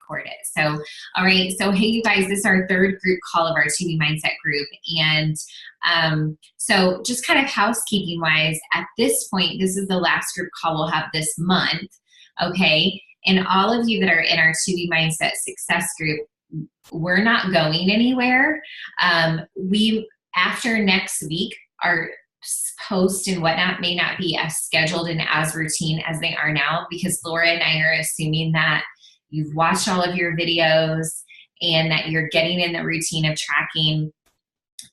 record it. So, all right. So, hey, you guys, this is our third group call of our To Be Mindset group. And so just kind of housekeeping wise, at this point, this is the last group call we'll have this month. Okay. And all of you that are in our To Be Mindset success group, we're not going anywhere. After next week, our post and whatnot may not be as scheduled and as routine as they are now, because Laura and I are assuming that you've watched all of your videos and that you're getting in the routine of tracking,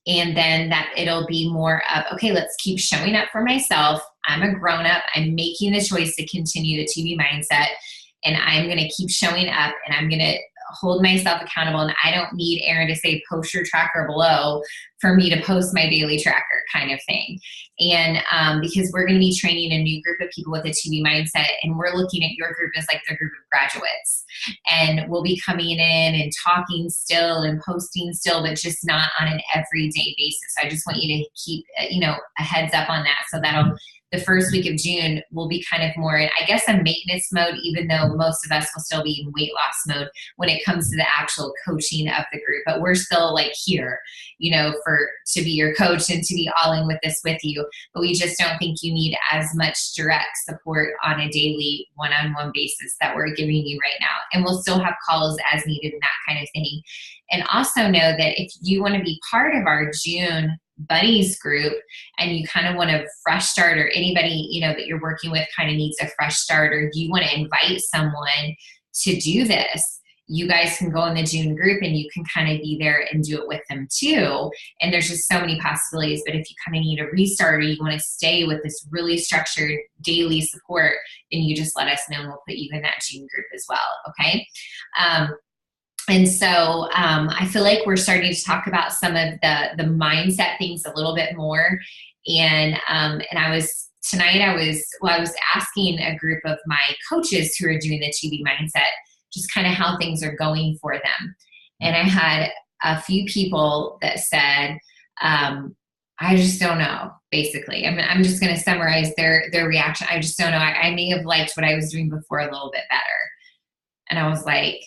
and then that it'll be more of, okay, let's keep showing up for myself. I'm a grown-up. I'm making the choice to continue the To Be Mindset, and I'm going to keep showing up, and I'm going to hold myself accountable. And I don't need Erin to say post your tracker below for me to post my daily tracker kind of thing. And because we're going to be training a new group of people with a To Be Mindset, and we're looking at your group as like the group of graduates, and we'll be coming in and talking still and posting still, but just not on an everyday basis. I just want you to keep a heads up on that. So that'll, the first week of June will be kind of more in, I guess, a maintenance mode, even though most of us will still be in weight loss mode when it comes to the actual coaching of the group. But we're still like here, to be your coach and to be all in with this with you. But we just don't think you need as much direct support on a daily one-on-one basis that we're giving you right now. And we'll still have calls as needed and that kind of thing. And also know that if you want to be part of our June buddies group and you kind of want a fresh start, or anybody that you're working with kind of needs a fresh start, or you want to invite someone to do this, you guys can go in the June group and you can kind of be there and do it with them too. And there's just so many possibilities. But if you kind of need a restart, or you want to stay with this really structured daily support, then you just let us know and we'll put you in that June group as well. Okay. And so I feel like we're starting to talk about some of the mindset things a little bit more. And I was asking a group of my coaches who are doing the To Be Mindset, just kind of how things are going for them. And I had a few people that said, I just don't know, basically. I'm just going to summarize their reaction. I just don't know. I may have liked what I was doing before a little bit better. And I was like,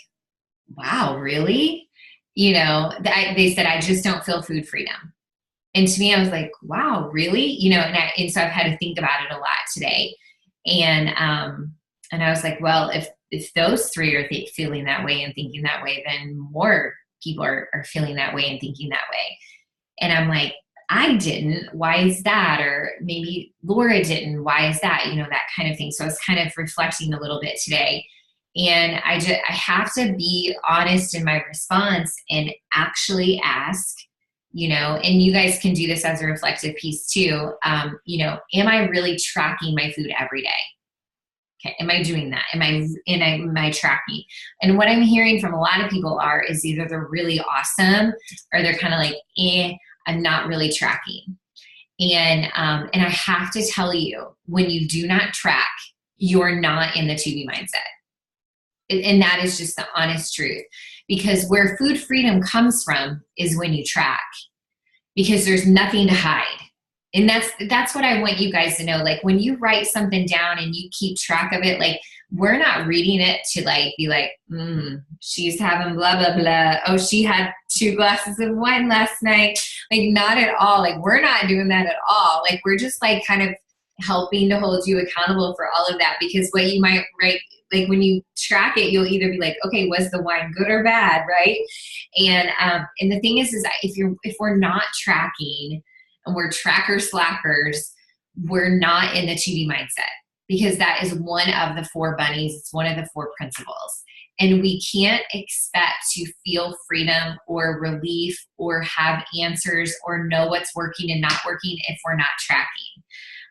wow, really? They said, I just don't feel food freedom. And to me, I was like, wow, really? And so I've had to think about it a lot today. And I was like, well, if those three are feeling that way and thinking that way, then more people are feeling that way and thinking that way. And I'm like, I didn't, why is that? Or maybe Laura didn't, why is that? That kind of thing. So I was kind of reflecting a little bit today. And I have to be honest in my response and actually ask, and you guys can do this as a reflective piece too. Am I really tracking my food every day? Okay. Am I doing that? Am I tracking? And what I'm hearing from a lot of people is either they're really awesome or they're kind of like, I'm not really tracking. And I have to tell you, when you do not track, you're not in the To Be Mindset. And that is just the honest truth, because where food freedom comes from is when you track, because there's nothing to hide. And that's what I want you guys to know. Like, when you write something down and you keep track of it, like, we're not reading it to like be like, she's having blah, blah, blah. Oh, she had 2 glasses of wine last night. Like, not at all. Like, we're not doing that at all. Like, we're just like kind of helping to hold you accountable for all of that, because what you might write, like when you track it, you'll either be like, okay, was the wine good or bad, right? And the thing is that if we're not tracking and we're tracker slackers, we're not in the To Be Mindset, because that is one of the 4 bunnies. It's one of the 4 principles. And we can't expect to feel freedom or relief or have answers or know what's working and not working if we're not tracking.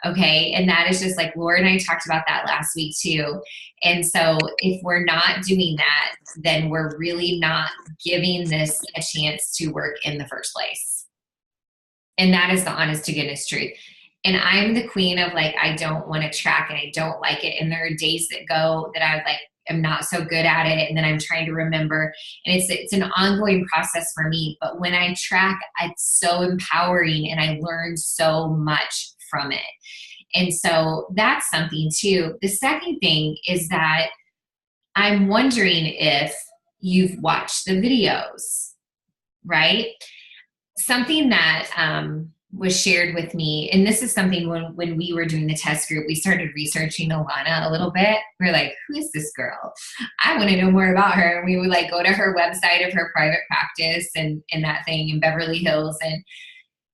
Okay. And that is just like Laura and I talked about that last week too. And so if we're not doing that, then we're really not giving this a chance to work in the first place. And that is the honest to goodness truth. And I'm the queen of like, I don't want to track and I don't like it. And there are days that go that I like, am not so good at it. And then I'm trying to remember, and it's an ongoing process for me. But when I track, it's so empowering and I learn so much from it. And so that's something too. The second thing is that I'm wondering if you've watched the videos, right? Something that was shared with me, and this is something when we were doing the test group, we started researching Alana a little bit. We're like, who is this girl? I want to know more about her. And we would like go to her website of her private practice and that thing in Beverly Hills. And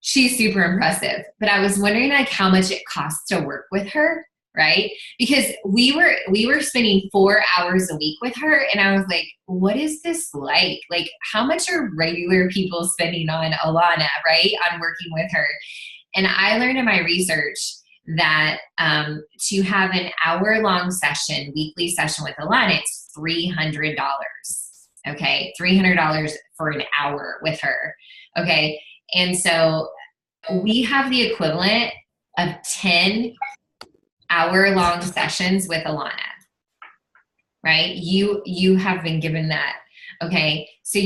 she's super impressive. But I was wondering like how much it costs to work with her, right? Because we were spending 4 hours a week with her, and I was like, what is this like? Like, how much are regular people spending on Alana, right? On working with her. And I learned in my research that to have an hour-long session, weekly session with Alana, it's $300. Okay, $300 for an hour with her. Okay, and so we have the equivalent of 10 hour-long sessions with Alana, right? You have been given that, okay? So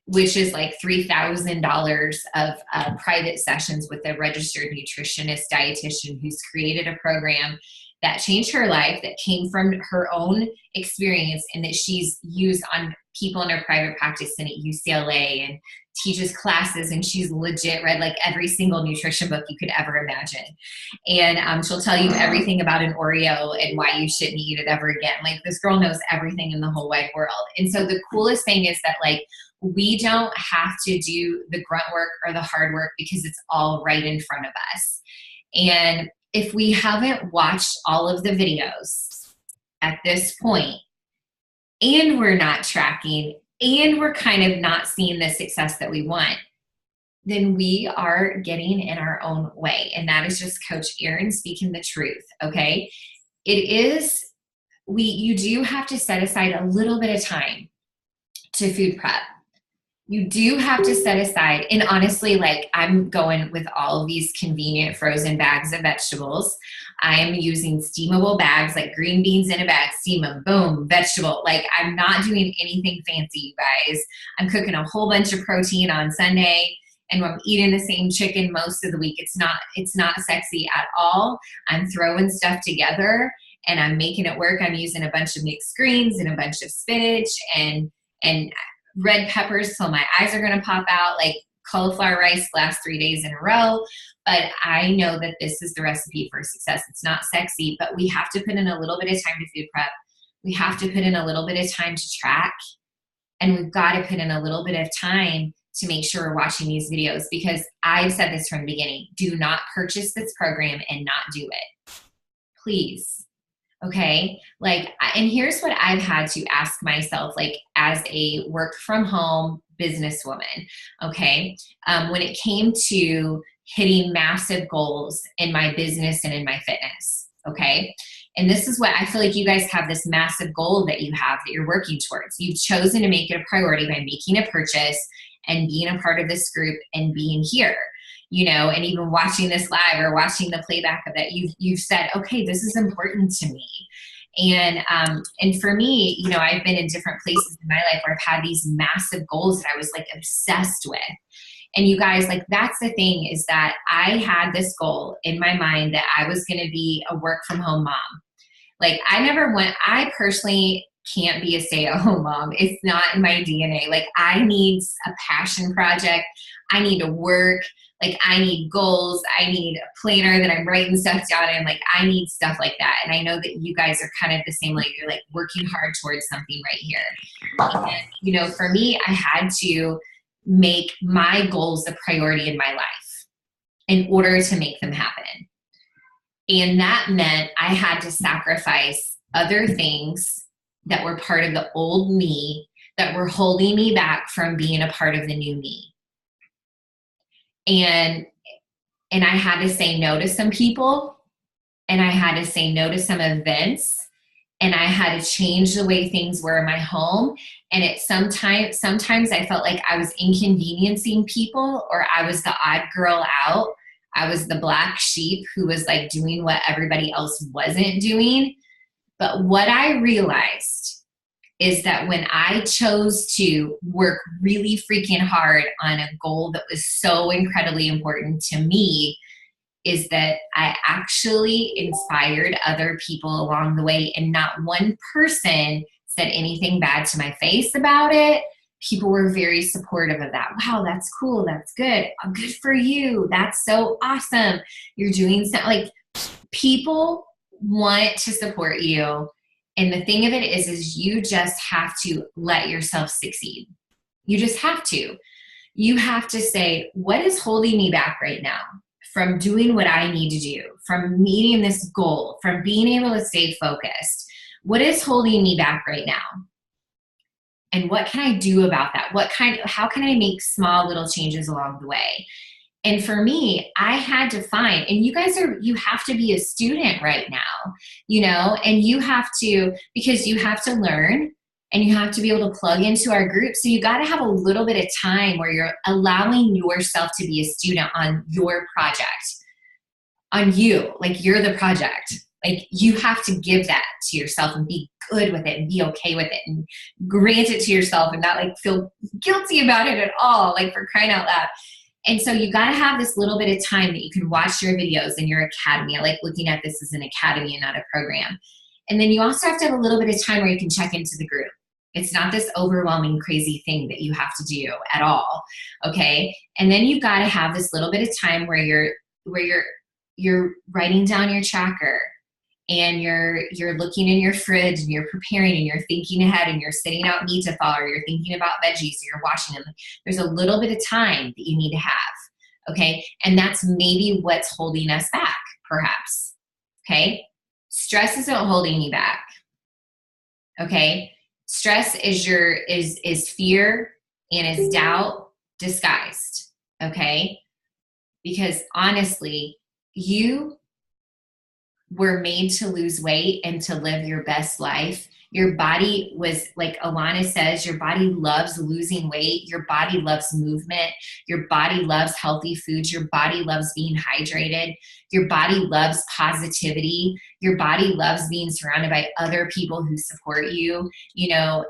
which is like $3,000 of private sessions with a registered nutritionist, dietitian who's created a program that changed her life, that came from her own experience, and that she's used on people in her private practice and at UCLA, and teaches classes, and she's legit read like every single nutrition book you could ever imagine. And she'll tell you everything about an Oreo and why you shouldn't eat it ever again. Like, this girl knows everything in the whole wide world. And so the coolest thing is that like, we don't have to do the grunt work or the hard work because it's all right in front of us. And if we haven't watched all of the videos at this point, and we're not tracking, and we're kind of not seeing the success that we want, then we are getting in our own way. And that is just Coach Erin speaking the truth, okay? You do have to set aside a little bit of time to food prep. You do have to set aside, and honestly, like, I'm going with all of these convenient frozen bags of vegetables. I'm using steamable bags, like green beans in a bag, steam them, boom, vegetable. Like, I'm not doing anything fancy, you guys. I'm cooking a whole bunch of protein on Sunday, and I'm eating the same chicken most of the week. It's not sexy at all. I'm throwing stuff together, and I'm making it work. I'm using a bunch of mixed greens and a bunch of spinach and red peppers till my eyes are going to pop out. Like, cauliflower rice lasts 3 days in a row. But I know that this is the recipe for success. It's not sexy, but we have to put in a little bit of time to food prep. We have to put in a little bit of time to track. And we've got to put in a little bit of time to make sure we're watching these videos, because I've said this from the beginning. Do not purchase this program and not do it. Please. Okay. Like, and here's what I've had to ask myself, like, as a work from home businesswoman. Okay. When it came to hitting massive goals in my business and in my fitness. Okay. And this is what I feel like you guys have, this massive goal that you have that you're working towards. You've chosen to make it a priority by making a purchase and being a part of this group and being here. You know, and even watching this live or watching the playback of that, you've said, okay, this is important to me. And for me, you know, I've been in different places in my life where I've had these massive goals that I was like obsessed with. And you guys, like, that's the thing, is that I had this goal in my mind that I was going to be a work from home mom. Like, I personally can't be a stay-at-home mom. It's not in my DNA. Like, I need a passion project. I need to work. Like, I need goals. I need a planner that I'm writing stuff down in. Like, I need stuff like that. And I know that you guys are kind of the same. Like, you're like working hard towards something right here. And, you know, for me, I had to make my goals a priority in my life in order to make them happen. And that meant I had to sacrifice other things that were part of the old me that were holding me back from being a part of the new me. And I had to say no to some people, and I had to say no to some events, and I had to change the way things were in my home. And sometimes I felt like I was inconveniencing people, or I was the odd girl out. I was the black sheep who was like doing what everybody else wasn't doing. But what I realized is that when I chose to work really freaking hard on a goal that was so incredibly important to me, is that I actually inspired other people along the way, and not one person said anything bad to my face about it. People were very supportive of that. Wow, that's cool. That's good. Good for you. That's so awesome. You're doing something. Like, people want to support you. And the thing of it is you just have to let yourself succeed. You just have to. You have to say, what is holding me back right now from doing what I need to do, from meeting this goal, from being able to stay focused? What is holding me back right now? And what can I do about that? How can I make small little changes along the way? And for me, I had to find, and you have to be a student right now, and you have to, because you have to learn and you have to be able to plug into our group. So you got to have a little bit of time where you're allowing yourself to be a student on your project, on you, like you're the project. Like, you have to give that to yourself and be good with it and be okay with it and grant it to yourself and not like feel guilty about it at all, like, for crying out loud. And so you got to have this little bit of time that you can watch your videos in your academy. I like looking at this as an academy and not a program. And then you also have to have a little bit of time where you can check into the group. It's not this overwhelming, crazy thing that you have to do at all. Okay. And then you've got to have this little bit of time where you're writing down your tracker, and you're looking in your fridge, and you're preparing, and you're thinking ahead, and you're sitting out meat to thaw, or you're thinking about veggies, or you're washing them. There's a little bit of time that you need to have, okay? And that's maybe what's holding us back, perhaps, okay? Stress isn't holding you back, okay? Stress is fear and is doubt disguised, okay? Because honestly, you were made to lose weight and to live your best life. Your body was, like Alana says, your body loves losing weight. Your body loves movement. Your body loves healthy foods. Your body loves being hydrated. Your body loves positivity. Your body loves being surrounded by other people who support you.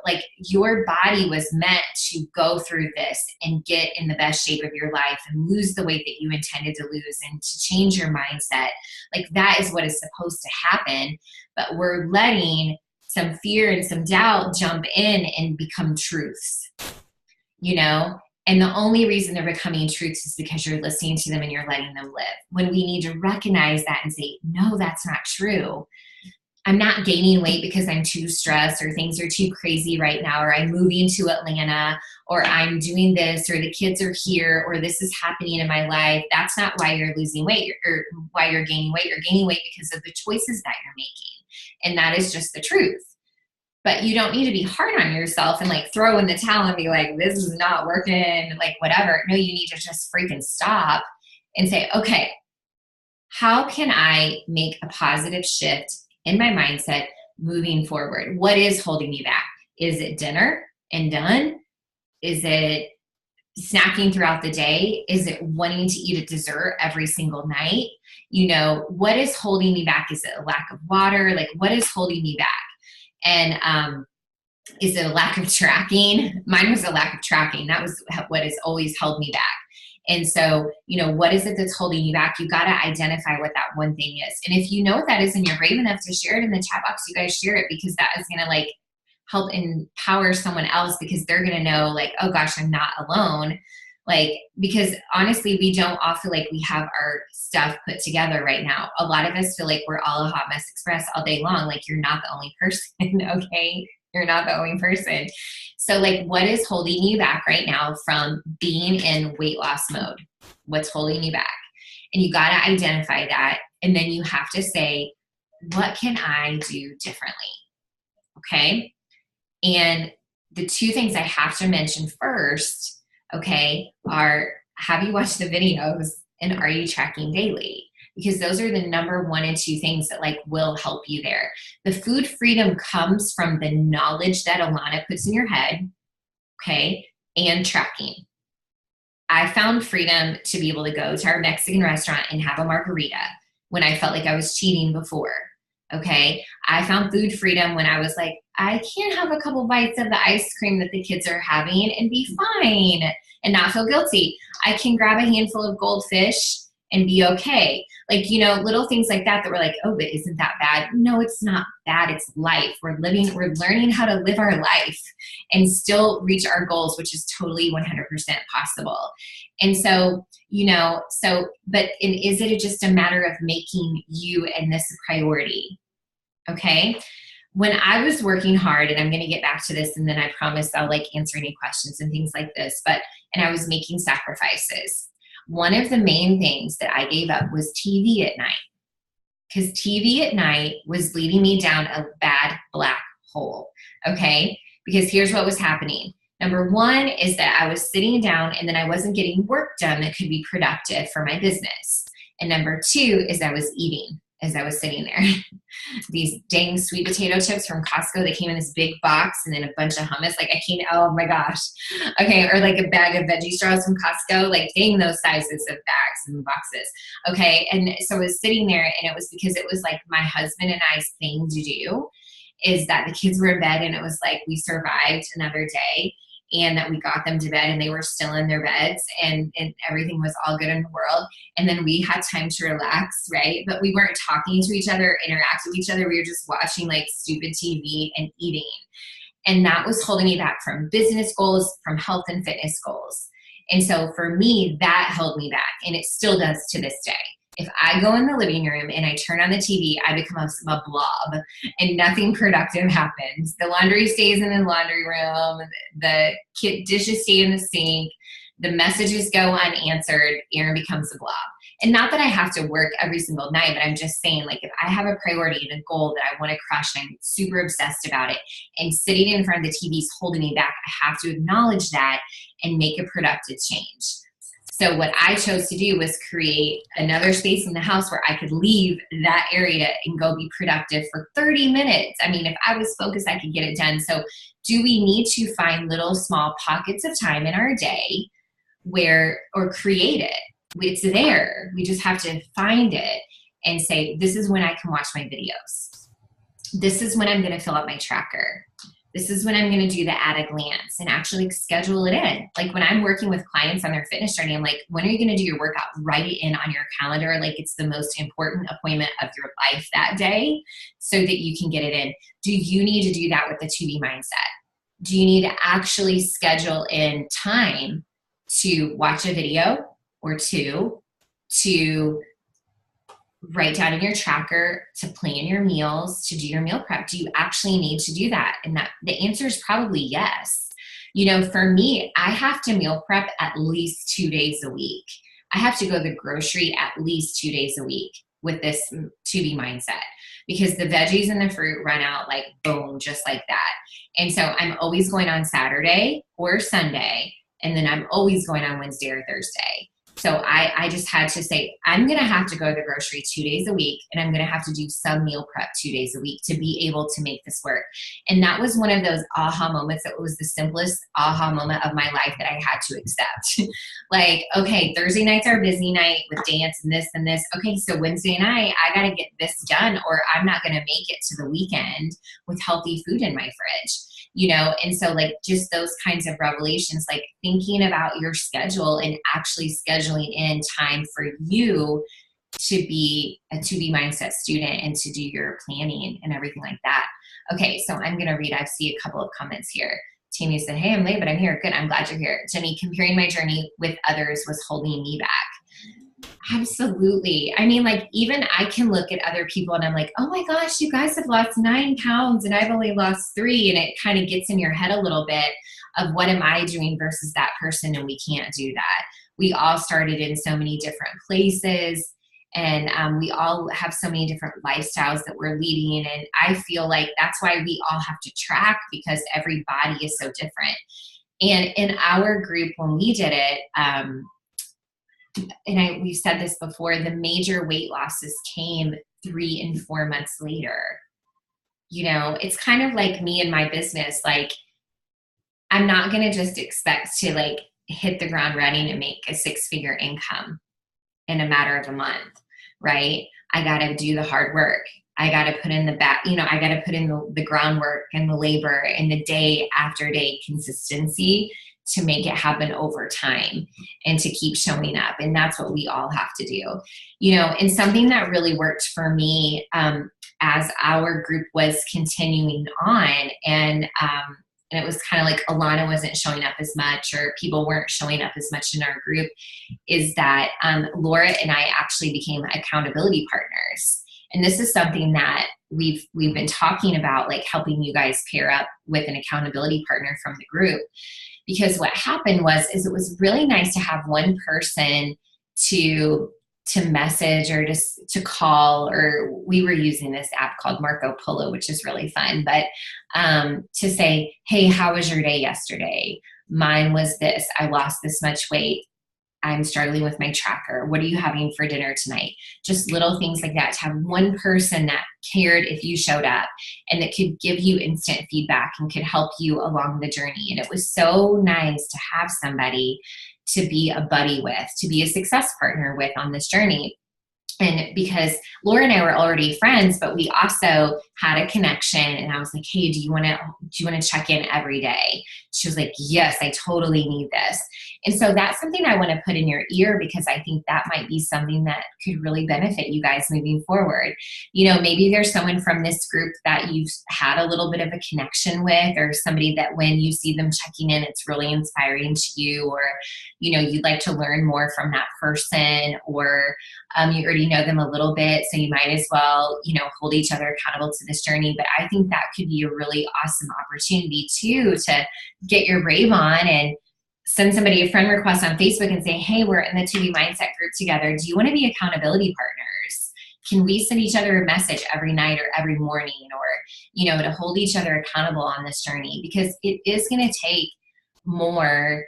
Like, your body was meant to go through this and get in the best shape of your life and lose the weight that you intended to lose and to change your mindset. Like, that is what is supposed to happen. But we're letting some fear and some doubt jump in and become truths, and the only reason they're becoming truths is because you're listening to them and you're letting them live. When we need to recognize that and say, no, that's not true. I'm not gaining weight because I'm too stressed, or things are too crazy right now, or I'm moving to Atlanta, or I'm doing this, or the kids are here, or this is happening in my life. That's not why you're losing weight or why you're gaining weight. You're gaining weight because of the choices that you're making. And that is just the truth. But you don't need to be hard on yourself and like throw in the towel and be like, this is not working, like whatever. No, you need to just freaking stop and say, okay, how can I make a positive shift in my mindset moving forward? What is holding me back? Is it dinner and done? Is it snacking throughout the day? Is it wanting to eat a dessert every single night? What is holding me back? Is it a lack of water? Like, what is holding me back? And is it a lack of tracking? Mine was a lack of tracking. That was what has always held me back. And so, what is it that's holding you back? You got to identify what that one thing is. And if you know what that is and you're brave enough to share it in the chat box, you guys share it, because that is going to like help empower someone else, because they're going to know like, oh gosh, I'm not alone. Like, because honestly, we don't all feel like we have our stuff put together right now. A lot of us feel like we're all a hot mess express all day long. Like, you're not the only person, okay? You're not the only person. So like, what is holding you back right now from being in weight loss mode? What's holding you back? And you got to identify that. And then you have to say, what can I do differently? Okay. And the two things I have to mention first, okay, are, have you watched the videos and are you tracking daily? Because those are the number 1 and 2 things that like will help you there. The food freedom comes from the knowledge that Alana puts in your head, okay, and tracking. I found freedom to be able to go to our Mexican restaurant and have a margarita when I felt like I was cheating before, okay? I found food freedom when I was like, I can have a couple bites of the ice cream that the kids are having and be fine and not feel guilty. I can grab a handful of goldfish and be okay. Like, little things like that we're like, oh, but isn't that bad? No, it's not bad. It's life. We're learning how to live our life and still reach our goals, which is totally 100% possible. And so, and is it just a matter of making you and this a priority? Okay. When I was working hard, and I'm going to get back to this, and then I promise I'll answer any questions and things like this, and I was making sacrifices. One of the main things that I gave up was TV at night, because TV at night was leading me down a bad black hole. Okay. Because here's what was happening. Number one is that I was sitting down and then I wasn't getting work done that could be productive for my business. And number two is I was eating as I was sitting there. These dang sweet potato chips from Costco that came in this big box, and then a bunch of hummus. Oh my gosh. Okay. Or a bag of veggie straws from Costco, dang those sizes of bags and boxes. Okay. And so I was sitting there, and it was because it was my husband and I's thing to do, is that the kids were in bed, and it was we survived another day, and that we got them to bed and they were still in their beds, and everything was all good in the world. And then we had time to relax, right? But we weren't talking to each other, interacting with each other. We were just watching stupid TV and eating. And that was holding me back from business goals, from health and fitness goals. And so for me, that held me back, and it still does to this day. If I go in the living room and I turn on the TV, I become a blob, and nothing productive happens. The laundry stays in the laundry room. The dishes stay in the sink. The messages go unanswered. Aaron becomes a blob. And not that I have to work every single night, but I'm just saying, if I have a priority and a goal that I want to crush, and I'm super obsessed about it, and sitting in front of the TV is holding me back, I have to acknowledge that and make a productive change. So what I chose to do was create another space in the house where I could leave that area and go be productive for 30 minutes. I mean, if I was focused, I could get it done. So do we need to find little small pockets of time in our day or create it? It's there. We just have to find it and say, this is when I can watch my videos. This is when I'm going to fill up my tracker. This is when I'm going to do the at a glance and actually schedule it in. When I'm working with clients on their fitness journey, I'm like, when are you going to do your workout? Write it in on your calendar. It's the most important appointment of your life that day, so that you can get it in. Do you need to do that with the 2B mindset? Do you need to actually schedule in time to watch a video or two, to write down in your tracker, to plan your meals, to do your meal prep? Do you actually need to do that? And the answer is probably yes. For me, I have to meal prep at least 2 days a week. I have to go to the grocery at least 2 days a week with this 2B mindset, because the veggies and the fruit run out boom, just like that. And so I'm always going on Saturday or Sunday, and then I'm always going on Wednesday or Thursday. So I just had to say, I'm going to have to go to the grocery 2 days a week, and I'm going to have to do some meal prep 2 days a week to be able to make this work. And that was one of those aha moments. That was the simplest aha moment of my life that I had to accept. Okay, Thursday night's our busy night with dance and this and this. Okay, so Wednesday night, I got to get this done, or I'm not going to make it to the weekend with healthy food in my fridge. And so just those kinds of revelations, thinking about your schedule and actually scheduling in time for you to be a 2B mindset student and to do your planning and everything like that. Okay, so I'm going to read. I see a couple of comments here. Tammy said, hey, I'm late, but I'm here. Good. I'm glad you're here. Jenny, comparing my journey with others was holding me back. Absolutely. I mean, even I can look at other people and I'm like, oh my gosh, you guys have lost 9 pounds and I've only lost 3. And it kind of gets in your head a little bit of what am I doing versus that person. And we can't do that. We all started in so many different places, and we all have so many different lifestyles that we're leading. And I feel like that's why we all have to track, because every body is so different. And in our group, when we did it, we've said this before, the major weight losses came 3 and 4 months later. It's kind of like me and my business. I'm not going to just expect to hit the ground running and make a 6-figure income in a matter of a month, right? I got to do the hard work. I got to put in I got to put in the groundwork and the labor and the day after day consistency to make it happen over time and to keep showing up. And that's what we all have to do, and something that really worked for me, as our group was continuing on, and it was kind of like Alana wasn't showing up as much, or people weren't showing up as much in our group, is that Laura and I actually became accountability partners. And this is something that we've been talking about, like helping you guys pair up with an accountability partner from the group. Because what happened is it was really nice to have one person to message or to call, or we were using this app called Marco Polo, which is really fun, but to say, hey, how was your day yesterday? Mine was this. I lost this much weight. I'm struggling with my tracker. What are you having for dinner tonight? Just little things like that, to have one person that cared if you showed up and that could give you instant feedback and could help you along the journey. And it was so nice to have somebody to be a buddy with, to be a success partner with on this journey. And because Laura and I were already friends, but we also had a connection, and I was like, hey, do you want to check in every day? She was like, yes, I totally need this. And so that's something I want to put in your ear, because I think that might be something that could really benefit you guys moving forward. Maybe there's someone from this group that you've had a little bit of a connection with, or somebody that when you see them checking in, it's really inspiring to you, or, you'd like to learn more from that person, or you already know them a little bit, so you might as well, hold each other accountable to this journey. But I think that could be a really awesome opportunity too, to get your brave on and send somebody a friend request on Facebook and say, hey, we're in the 2B Mindset group together. Do you want to be accountability partners? Can we send each other a message every night or every morning, or, to hold each other accountable on this journey? Because it is going to take more,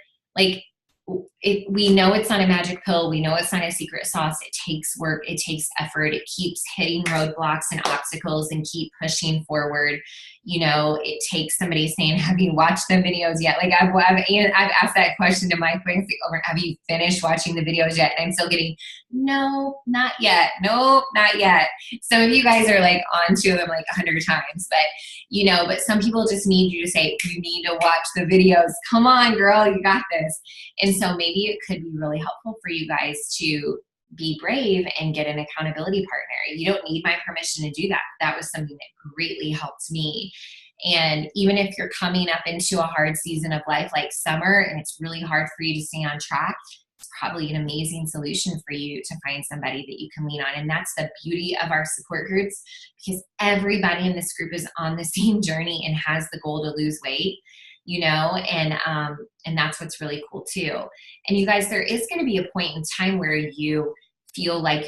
we know it's not a magic pill. We know it's not a secret sauce. It takes work. It takes effort. It keeps hitting roadblocks and obstacles and keep pushing forward. It takes somebody saying, have you watched the videos yet? Like I've asked that question to my friends over, have you finished watching the videos yet? And I'm still getting, no, not yet. Nope, not yet. Some of you guys are like on to them like 100 times, but some people just need you to say, you need to watch the videos. Come on, girl, you got this. And so maybe it could be really helpful for you guys to be brave and get an accountability partner. You don't need my permission to do that. That was something that greatly helped me. And even if you're coming up into a hard season of life like summer, and it's really hard for you to stay on track, it's probably an amazing solution for you to find somebody that you can lean on. And that's the beauty of our support groups, because everybody in this group is on the same journey and has the goal to lose weight. And that's what's really cool too. And you guys, there is going to be a point in time where you feel like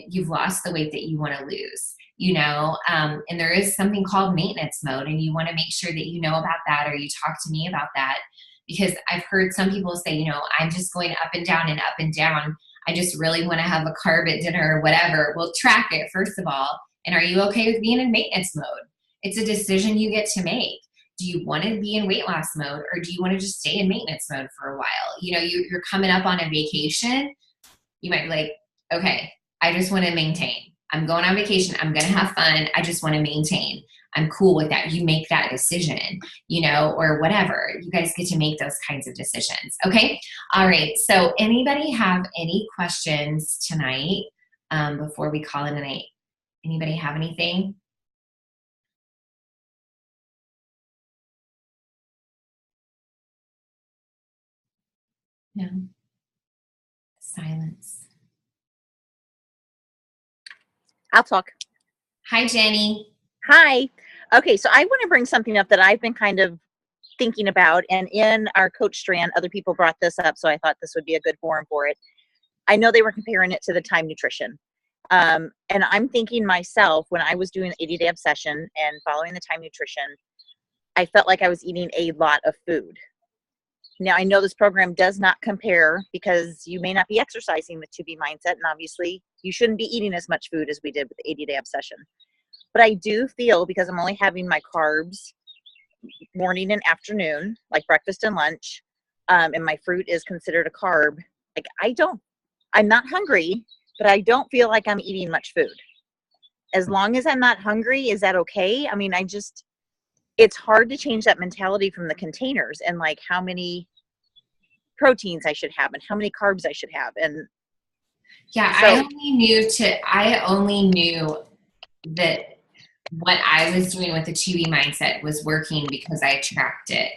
you've lost the weight that you want to lose, and there is something called maintenance mode, and you want to make sure that you know about that, or you talk to me about that, because I've heard some people say, I'm just going up and down and up and down. I just really want to have a carb at dinner or whatever. Well, track it first of all. And are you okay with being in maintenance mode? It's a decision you get to make. Do you want to be in weight loss mode, or do you want to just stay in maintenance mode for a while? You're coming up on a vacation. You might be like, okay, I just want to maintain. I'm going on vacation. I'm going to have fun. I just want to maintain. I'm cool with that. You make that decision, or whatever. You guys get to make those kinds of decisions. Okay. All right. So anybody have any questions tonight before we call it a night? Anybody have anything? No. Silence. I'll talk. Hi, Jenny. Hi. Okay, so I want to bring something up that I've been kind of thinking about, and in our coach strand, other people brought this up, so I thought this would be a good forum for it. I know they were comparing it to the Time Nutrition. And I'm thinking myself, when I was doing 80-day obsession and following the Time Nutrition, I felt like I was eating a lot of food. Now, I know this program does not compare, because you may not be exercising with 2B Mindset, and obviously you shouldn't be eating as much food as we did with the 80-day obsession. But I do feel, because I'm only having my carbs morning and afternoon, like breakfast and lunch, and my fruit is considered a carb, like I'm not hungry, but I don't feel like I'm eating much food. As long as I'm not hungry, is that okay? I mean, it's hard to change that mentality from the containers and like how many proteins I should have and how many carbs I should have. And yeah, so, I only knew that what I was doing with the Chibi mindset was working because I tracked it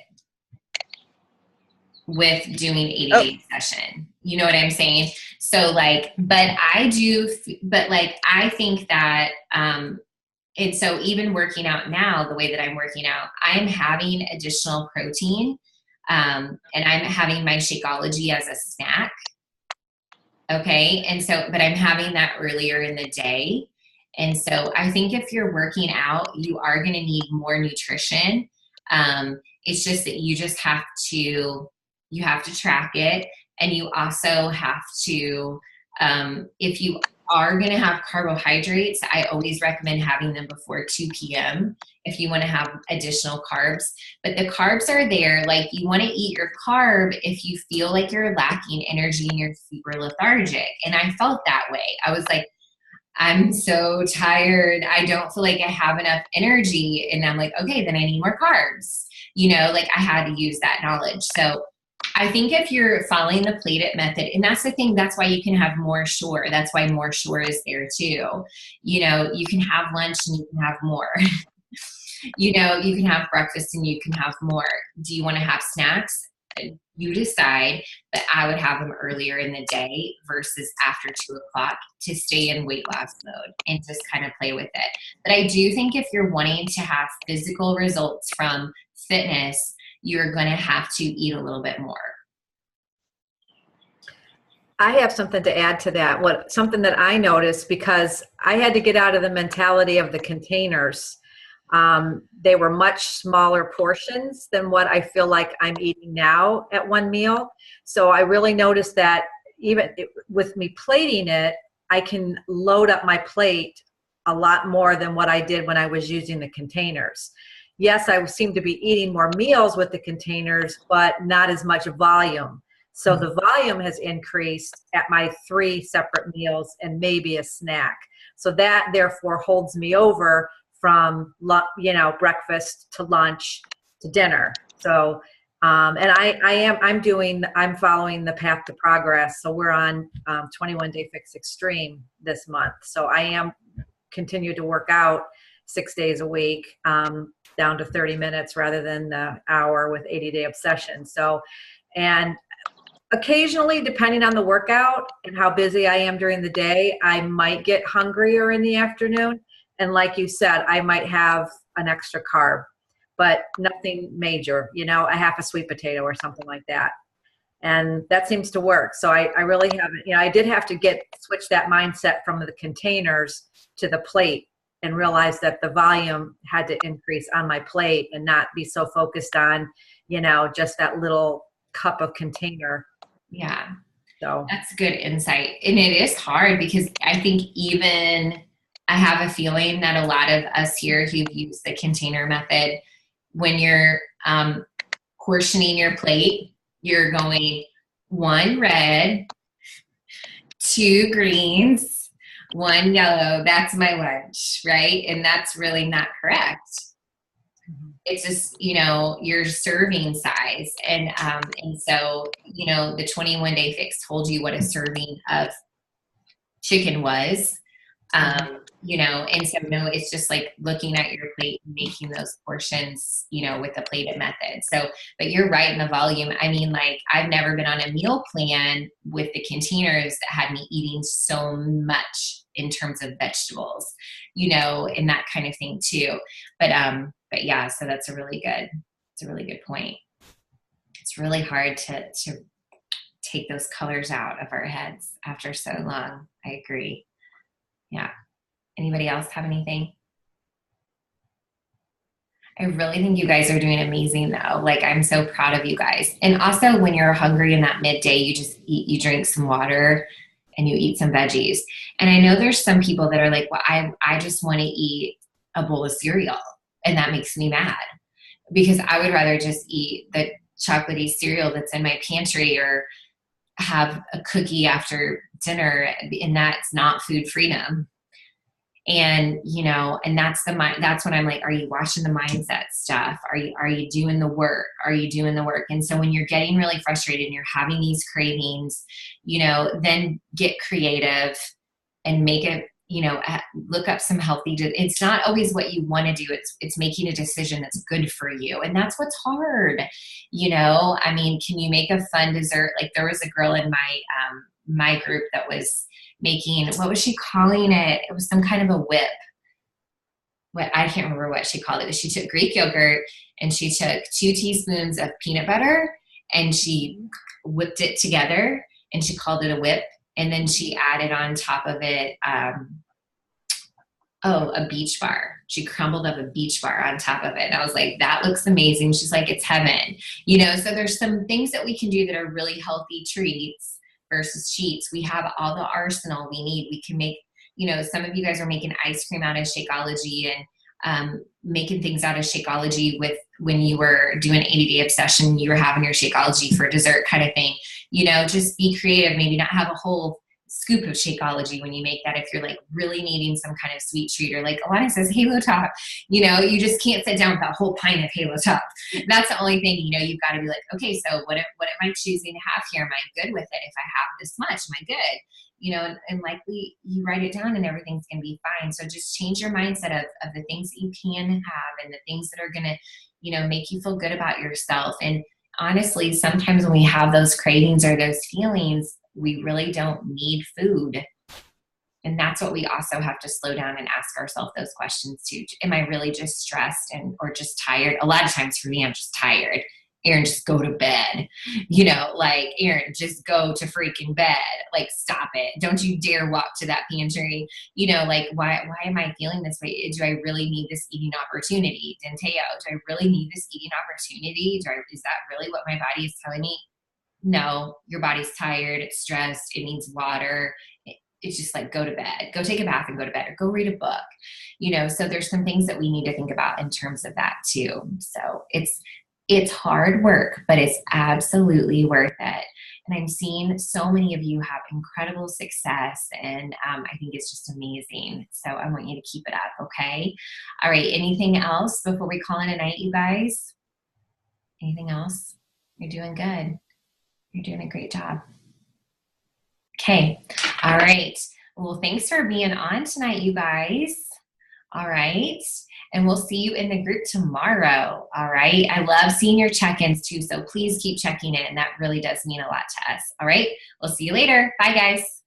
with doing 80-day session. You know what I'm saying? So like, but I think that, and so even working out now, the way that I'm working out, I'm having additional protein, and I'm having my Shakeology as a snack. Okay. And so, but I'm having that earlier in the day. And so I think if you're working out, you are going to need more nutrition. It's just that you have to track it. And you also have to, if you are going to have carbohydrates, I always recommend having them before 2 p.m. if you want to have additional carbs. But the carbs are there. Like, you want to eat your carb if you feel like you're lacking energy and you're super lethargic. And I felt that way. I was like, I'm so tired. I don't feel like I have enough energy. And I'm like, okay, then I need more carbs. You know, like I had to use that knowledge. So I think if you're following the Plate It method, and that's the thing, that's why you can have More Sure. That's why More Sure is there too. You know, you can have lunch and you can have more. You know, you can have breakfast and you can have more. Do you want to have snacks? You decide, but I would have them earlier in the day versus after 2 o'clock to stay in weight loss mode and just kind of play with it. But I do think if you're wanting to have physical results from fitness, you're going to have to eat a little bit more. I have something to add to that. Something that I noticed, because I had to get out of the mentality of the containers. They were much smaller portions than what I feel like I'm eating now at one meal. So I really noticed that even with me plating it, I can load up my plate a lot more than what I did when I was using the containers. Yes, I seem to be eating more meals with the containers, but not as much volume. So the volume has increased at my 3 separate meals and maybe a snack. So that therefore holds me over from, breakfast to lunch to dinner. So, and I'm following the Path to Progress. So we're on 21 Day Fix Extreme this month. So I am continue to work out 6 days a week, down to 30 minutes rather than the hour with 80-day obsession. So, and occasionally, depending on the workout and how busy I am during the day, I might get hungrier in the afternoon. And like you said, I might have an extra carb, but nothing major, a half a sweet potato or something like that. And that seems to work. So I really haven't, I did have to switch that mindset from the containers to the plate and realize that the volume had to increase on my plate and not be so focused on, just that little cup of container. Yeah. So that's good insight. And it is hard because I think I have a feeling that a lot of us here who've used the container method, when you're portioning your plate, you're going 1 red, 2 greens, 1 yellow. That's my lunch, right? And that's really not correct. It's just, your serving size. And so, the 21 Day Fix told you what a serving of chicken was. And so no, it's just like looking at your plate and making those portions, with the Plate It method. So, but you're right in the volume. I mean, like, I've never been on a meal plan with the containers that had me eating so much in terms of vegetables, and that kind of thing too. But yeah, so it's a really good point. It's really hard to take those colors out of our heads after so long. I agree. Yeah. Anybody else have anything? I really think you guys are doing amazing though. Like, I'm so proud of you guys. And also, when you're hungry in that midday, you drink some water and you eat some veggies. And I know there's some people that are like, well, I just want to eat a bowl of cereal. And that makes me mad because I would rather just eat the chocolatey cereal that's in my pantry or have a cookie after dinner, and that's not food freedom. And, you know, and that's when I'm like, are you watching the mindset stuff? Are you doing the work? Are you doing the work? And so when you're getting really frustrated and you're having these cravings, you know, then get creative and make it, you know, look up some healthy, it's not always what you want to do. It's making a decision that's good for you. And that's what's hard. You know, I mean, can you make a fun dessert? Like there was a girl in my group that was making, what was she calling it? It was some kind of a whip. What, I can't remember what she called it, but she took Greek yogurt and she took 2 teaspoons of peanut butter and she whipped it together and she called it a whip. And then she added on top of it, a beach bar. She crumbled up a beach bar on top of it. And I was like, that looks amazing. She's like, it's heaven. You know, so there's some things that we can do that are really healthy treats versus cheats. We have all the arsenal we need. We can make, you know, some of you guys are making ice cream out of Shakeology and making things out of Shakeology with when you were doing 80-day obsession, you were having your Shakeology for dessert kind of thing. You know, just be creative, maybe not have a whole scoop of Shakeology when you make that. If you're like really needing some kind of sweet treat, or like Alana says, Halo Top, you know, you just can't sit down with that whole pint of Halo Top. That's the only thing, you know, you've got to be like, okay, so what am I choosing to have here? Am I good with it? If I have this much, am I good? You know, and likely you write it down and everything's going to be fine. So just change your mindset of the things that you can have and the things that are going to, you know, make you feel good about yourself. And honestly, sometimes when we have those cravings or those feelings, we really don't need food. And that's what we also have to slow down and ask ourselves those questions too. Am I really just stressed or just tired? A lot of times for me, I'm just tired. Erin, just go to bed. You know, like, Erin, just go to freaking bed. Like, stop it. Don't you dare walk to that pantry. You know, like, why am I feeling this way? Do I really need this eating opportunity? Denteo, do I really need this eating opportunity? Is that really what my body is telling me? No, your body's tired, it's stressed, it needs water. It's just like, go to bed, go take a bath and go to bed, or go read a book. You know, so there's some things that we need to think about in terms of that too. So it's hard work, but it's absolutely worth it. And I'm seeing so many of you have incredible success, and I think it's just amazing. So I want you to keep it up, okay? All right, anything else before we call it a night, you guys? Anything else? You're doing good. You're doing a great job. Okay, all right. Well, thanks for being on tonight, you guys. All right. And we'll see you in the group tomorrow. All right. I love seeing your check-ins too. So please keep checking in. That really does mean a lot to us. All right. We'll see you later. Bye, guys.